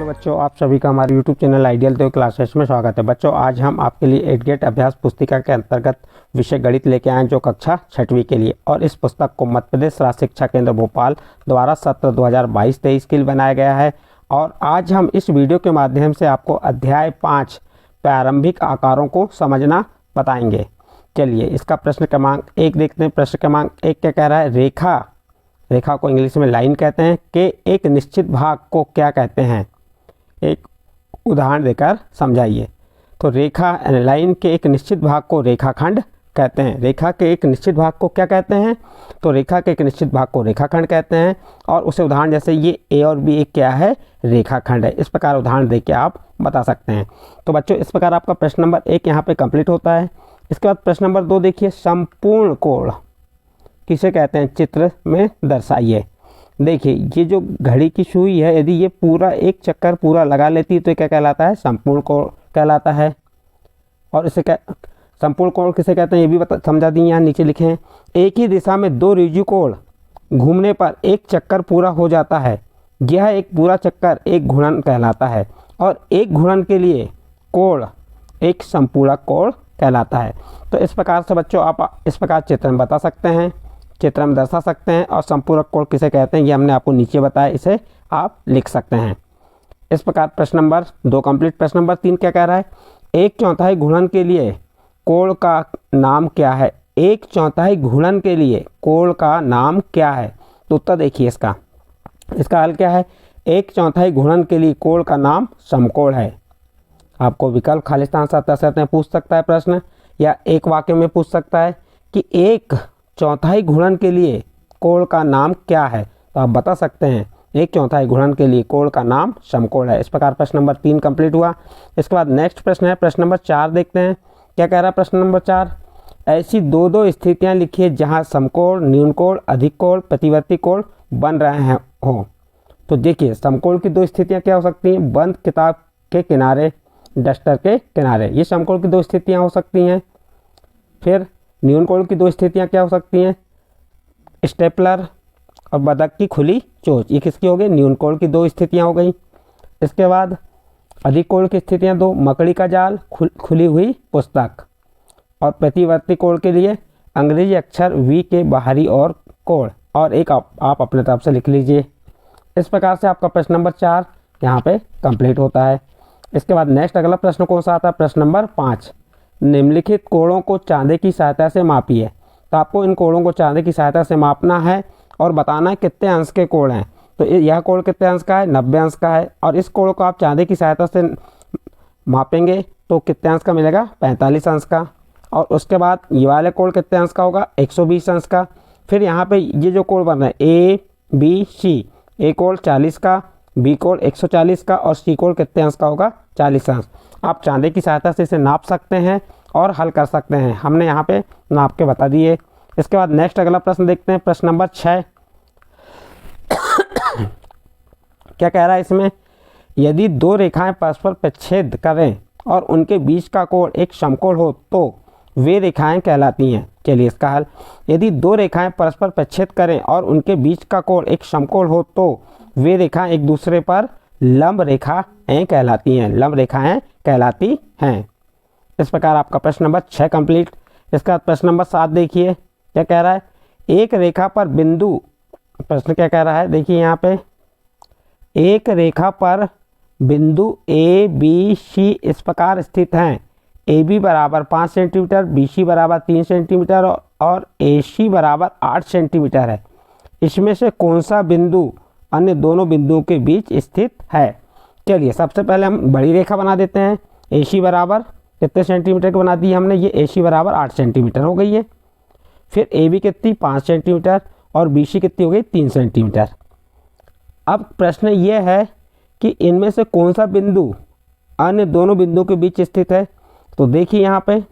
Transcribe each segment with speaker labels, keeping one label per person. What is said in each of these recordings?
Speaker 1: Hello बच्चों, आप सभी का हमारे यूट्यूब चैनल आइडियल तो क्लासेस में स्वागत है। बच्चों, आज हम आपके लिए 8 गेट अभ्यास पुस्तिका के अंतर्गत विषय गणित लेके आए जो कक्षा 6वीं के लिए, और इस पुस्तक को मध्य प्रदेश राज्य शिक्षा केंद्र भोपाल द्वारा सत्र 2022-23 के लिए बनाया गया है। और आज हम इस वीडियो के माध्यम से आपको अध्याय 5 प्रारंभिक आकारों को समझना बताएंगे। चलिए इसका प्रश्न क्रमांक 1 देखते हैं। प्रश्न क्रमांक 1 क्या कह रहा है? रेखा को इंग्लिश में लाइन कहते हैं के एक निश्चित भाग को क्या कहते हैं? एक उदाहरण देकर समझाइए। तो रेखा लाइन के एक निश्चित भाग को रेखाखंड कहते हैं। रेखा के एक निश्चित भाग को क्या कहते हैं? तो रेखा के एक निश्चित भाग को रेखाखंड कहते हैं। और उसे उदाहरण जैसे ये ए और बी एक क्या है? रेखाखंड है। इस प्रकार उदाहरण देके आप बता सकते हैं। तो बच्चों, इस प्रकार आपका प्रश्न नंबर 1 यहाँ पे कंप्लीट होता है। इसके बाद प्रश्न नंबर 2 देखिए, संपूर्ण कोण किसे कहते हैं? चित्र में दर्शाइए। देखिए ये जो घड़ी की सुई है, यदि ये पूरा एक चक्कर पूरा लगा लेती है तो ये क्या कहलाता है? संपूर्ण कोण कहलाता है। और इसे क्या संपूर्ण कोण किसे कहते हैं ये भी समझा दिए, यहाँ नीचे लिखे हैं। एक ही दिशा में 2 ऋजु कोण घूमने पर एक चक्कर पूरा हो जाता है। यह एक पूरा चक्कर एक घूर्णन कहलाता है। और एक घूर्णन के लिए कोण एक संपूरक कोण कहलाता है। तो इस प्रकार से बच्चों आप इस प्रकार चित्र में बता सकते हैं, चित्र में दर्शा सकते हैं। और संपूरक कोण किसे कहते हैं ये हमने आपको नीचे बताया, इसे आप लिख सकते हैं। इस प्रकार प्रश्न नंबर 2 कंप्लीट। प्रश्न नंबर 3 क्या कह रहा है? 1/4 घूर्णन के लिए कोण का नाम क्या है? 1/4 घूर्णन के लिए कोण का नाम क्या है? तो उत्तर देखिए इसका हल क्या है? 1/4 घूर्णन के लिए कोण का नाम समकोण है। आपको विकल्प खालिस्तान सत्य में पूछ सकता है प्रश्न, या एक वाक्य में पूछ सकता है कि 1/4 घूर्णन के लिए कोण का नाम क्या है? तो आप बता सकते हैं 1/4 घूर्णन के लिए कोण का नाम समकोण है। इस प्रकार प्रश्न नंबर 3 कंप्लीट हुआ। इसके बाद नेक्स्ट प्रश्न है प्रश्न नंबर 4 देखते हैं। क्या कह रहा है प्रश्न नंबर 4? ऐसी दो स्थितियां लिखिए जहां समकोण, न्यून कोण, अधिक कोण, प्रतिवर्ती कोण बन रहे हैं हो। तो देखिए समकोण की 2 स्थितियां क्या हो सकती हैं? बंद किताब के किनारे, डस्टर के किनारे, ये समकोण की 2 स्थितियां हो सकती हैं। फिर न्यून कोण की 2 स्थितियां क्या हो सकती हैं? स्टेपलर और बतख की खुली चोंच, ये किसकी हो गई? न्यून कोण की 2 स्थितियां हो गई। इसके बाद अधिक कोण की स्थितियां 2, मकड़ी का जाल, खुली हुई पुस्तक। और प्रतिवर्ती कोण के लिए अंग्रेजी अक्षर वी के बाहरी और कोण, और एक आप अपने तरफ से लिख लीजिए। इस प्रकार से आपका प्रश्न नंबर 4 यहाँ पे कंप्लीट होता है। इसके बाद नेक्स्ट अगला प्रश्न कौन सा आता है? प्रश्न नंबर 5, निम्नलिखित कोणों को चांदे की सहायता से मापिए। तो आपको इन कोणों को चांदे की सहायता से मापना है और बताना है कितने अंश के कोण हैं। तो यह कोण कितने अंश का है? 90 अंश का है। और इस कोण को आप चांदे की सहायता से मापेंगे तो कितने अंश का मिलेगा? 45 अंश का। और उसके बाद ये वाले कोण कितने अंश का होगा? 120 अंश का। फिर यहाँ पे ये जो कोण बन रहा है ए बी सी, ए कोण 40 का, बी कोण 140 का, और सी कोण कितने अंश का होगा? 40 अंश। आप चांदे की सहायता से इसे नाप सकते हैं और हल कर सकते हैं। हमने यहाँ पे नाप के बता दिए। इसके बाद नेक्स्ट अगला प्रश्न देखते हैं प्रश्न नंबर 6। क्या कह रहा है इसमें? यदि 2 रेखाएं परस्पर प्रतिच्छेद करें और उनके बीच का कोण एक समकोण हो तो वे रेखाएं कहलाती हैं। चलिए इसका हल। यदि 2 रेखाएं परस्पर प्रतिच्छेद करें और उनके बीच का कोण एक समकोण हो तो वे रेखाएं एक दूसरे पर लंब रेखाएं कहलाती हैं। लंब रेखाएं कहलाती हैं। इस प्रकार आपका प्रश्न नंबर 6 कंप्लीट। इसका बाद प्रश्न नंबर 7 देखिए क्या कह रहा है? एक रेखा पर बिंदु, प्रश्न क्या कह रहा है देखिए यहाँ पे, एक रेखा पर बिंदु ए बी सी इस प्रकार स्थित हैं। ए बी बराबर 5 सेंटीमीटर, बी सी बराबर 3 सेंटीमीटर और ए सी बराबर 8 सेंटीमीटर है। इसमें से कौन सा बिंदु अन्य दोनों बिंदुओं के बीच स्थित है? चलिए सबसे पहले हम बड़ी रेखा बना देते हैं। ए सी बराबर कितने सेंटीमीटर की बना दी हमने? ये ए सी बराबर 8 सेंटीमीटर हो गई है। फिर ए बी कितनी? 5 सेंटीमीटर, और बी सी कितनी हो गई? 3 सेंटीमीटर। अब प्रश्न ये है कि इनमें से कौन सा बिंदु अन्य दोनों बिंदुओं के बीच स्थित है? तो देखिए यहाँ पे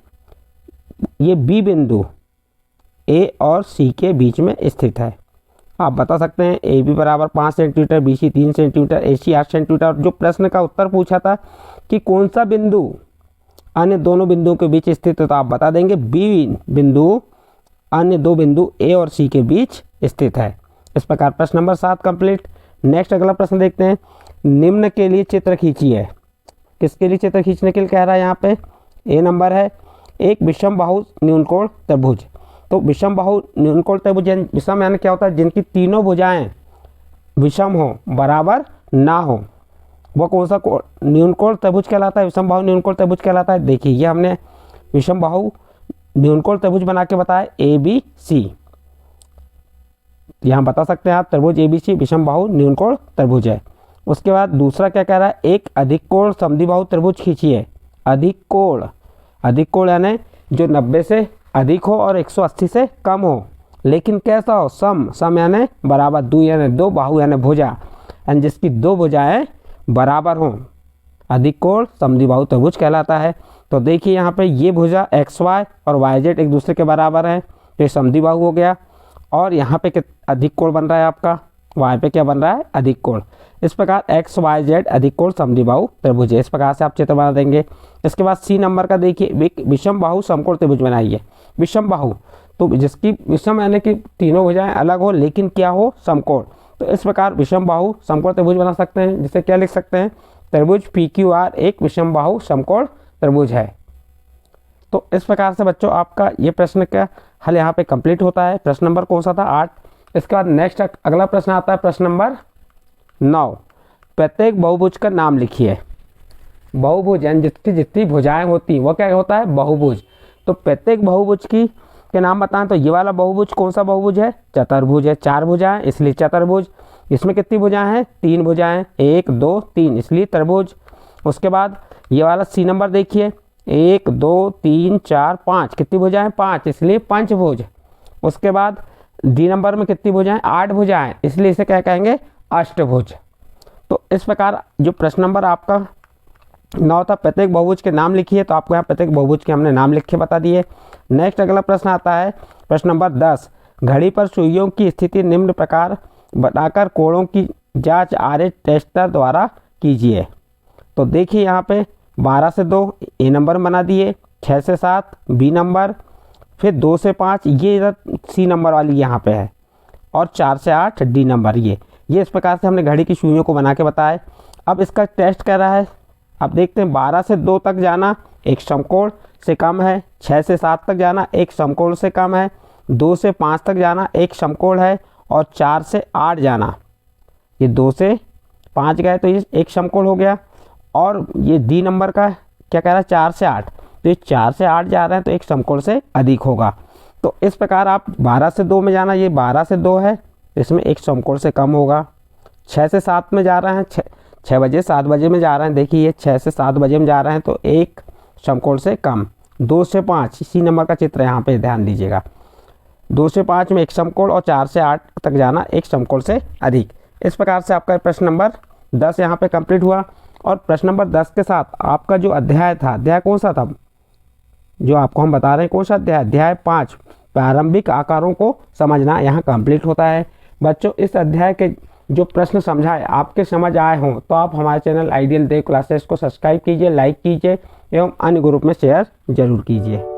Speaker 1: ये बी बिंदु ए और सी के बीच में स्थित है। आप बता सकते हैं ए बी बराबर 5 सेंटीमीटर, बी सी 3 सेंटीमीटर, ए सी 8 सेंटीमीटर। जो प्रश्न का उत्तर पूछा था कि कौन सा बिंदु अन्य दोनों बिंदुओं के बीच स्थित है, तो आप बता देंगे बी बिंदु अन्य 2 बिंदु ए और सी के बीच स्थित है। इस प्रकार प्रश्न नंबर 7 कंप्लीट। नेक्स्ट अगला प्रश्न देखते हैं। निम्न के लिए चित्र खींचिए। किसके लिए चित्र खींचने के लिए कह रहा है यहाँ पे? ए नंबर है, एक विषम बाहु न्यूनकोण त्रिभुज। तो विषम बाहु न्यूनकोण त्रिभुज विषम यानी क्या होता है? जिनकी तीनों भुजाएं विषम हो, बराबर ना हो, वो कौन सा न्यूनकोण त्रिभुज कहलाता है? विषम बाहु न्यूनकोण त्रिभुज कहलाता है। देखिए ये हमने विषम बाहु न्यूनकोण त्रिभुज बना के बताया ABC। यहाँ बता सकते हैं आप त्रिभुज ABC विषम बाहु न्यूनकोण त्रिभुज है। उसके बाद दूसरा क्या कह रहा है? एक अधिक कोण समद्विबाहु त्रिभुज खींचिए। अधिक कोण यानी जो 90 से अधिक हो और 180 से कम हो, लेकिन कैसा हो? सम यानी बराबर, दो यानी दो, बाहु यानी भुजा, यानी जिसकी दो भुजाएं बराबर हों, अधिक कोण समद्विबाहु त्रिभुज कहलाता है। तो देखिए यहाँ पे ये भुजा XY और YZ एक दूसरे के बराबर है, तो ये समद्विबाहु हो गया। और यहाँ पे अधिक कोण बन रहा है आपका, Y पे क्या बन रहा है? अधिक कोण। इस प्रकार XYZ अधिक कोण समद्विबाहु त्रिभुज है। इस प्रकार से आप चित्र बना देंगे। इसके बाद C नंबर का देखिए, विषम बाहु समकोण त्रिभुज बनाइए। विषम बाहु तो जिसकी विषम यानी कि तीनों भुजाएं अलग हो लेकिन क्या हो? समकोण। तो इस प्रकार विषम बाहु समकोण त्रिभुज बना सकते हैं, जिसे क्या लिख सकते हैं? त्रिभुज PQR एक विषम बाहु समकोण त्रिभुज है। तो इस प्रकार से बच्चों आपका ये प्रश्न का हल यहाँ पे कंप्लीट होता है। प्रश्न नंबर कौन सा था? 8। इसके बाद नेक्स्ट अगला प्रश्न आता है प्रश्न नंबर 9। प्रत्येक बहुभुज का नाम लिखिए। बहुभुज यानी जिसकी जितनी भुजाएं होती वो क्या होता है? बहुभुज। तो प्रत्येक बहुभुज के नाम बताएं तो ये वाला बहुभुज कौन सा बहुभुज है? चतुर्भुज है। 4 भुजाएं इसलिए चतुर्भुज। इसमें कितनी भुजाएं हैं? 3 भुजाएं, 1 2 3 इसलिए त्रिभुज। उसके बाद ये वाला C नंबर देखिए, 1 2 3 4 5 कितनी भुजाएं? 5 इसलिए पंचभुज। उसके बाद D नंबर में कितनी भुजाएं? 8 भुजाएं, इसलिए इसे क्या कहेंगे? अष्टभुज। तो इस प्रकार जो प्रश्न नंबर आपका 9 था, प्रत्येक बहुभुज के नाम लिखिए। तो आपको यहाँ प्रत्येक बहुभुज के हमने नाम लिख के बता दिए। नेक्स्ट अगला प्रश्न आता है प्रश्न नंबर 10। घड़ी पर सुइयों की स्थिति निम्न प्रकार बताकर कोणों की जांच RH टेस्टर द्वारा कीजिए। तो देखिए यहाँ पे 12 से 2 A नंबर बना दिए, 6 से 7 B नंबर, फिर 2 से 5 ये C नंबर वाली यहाँ पे है, और 4 से 8 D नंबर। ये इस प्रकार से हमने घड़ी की सुइयों को बना के बताया। अब इसका टेस्ट कर रहा है। अब देखते हैं 12 से 2 तक जाना एक समकोण से कम है, 6 से 7 तक जाना एक समकोण से कम है, 2 से 5 तक जाना एक समकोण है, और 4 से 8 जाना, ये 2 से 5 गए तो ये एक समकोण हो गया। और ये D नंबर का क्या कह रहा है? 4 से 8, तो ये 4 से 8 जा रहे हैं तो एक समकोण से अधिक होगा। तो इस प्रकार आप 12 से 2 में जाना, ये 12 से 2 है, इसमें एक समकोण से कम होगा। 6 से 7 में जा रहे हैं, 6 बजे 7 बजे में जा रहे हैं, देखिए ये 6 से 7 बजे में जा रहे हैं तो एक समकोण से कम। 2 से 5 C नंबर का चित्र यहाँ पे ध्यान दीजिएगा, 2 से 5 में एक समकोण, और 4 से 8 तक जाना एक समकोण से अधिक। इस प्रकार से आपका प्रश्न नंबर 10 यहाँ पे कंप्लीट हुआ। और प्रश्न नंबर 10 के साथ आपका जो अध्याय था, अध्याय कौन सा था जो आपको हम बता रहे हैं, कौन सा अध्याय? अध्याय 5 प्रारंभिक आकारों को समझना यहाँ कंप्लीट होता है। बच्चों इस अध्याय के जो प्रश्न समझाए आपके समझ आए हों तो आप हमारे चैनल आइडियल देव क्लासेस को सब्सक्राइब कीजिए, लाइक कीजिए एवं अन्य ग्रुप में शेयर जरूर कीजिए।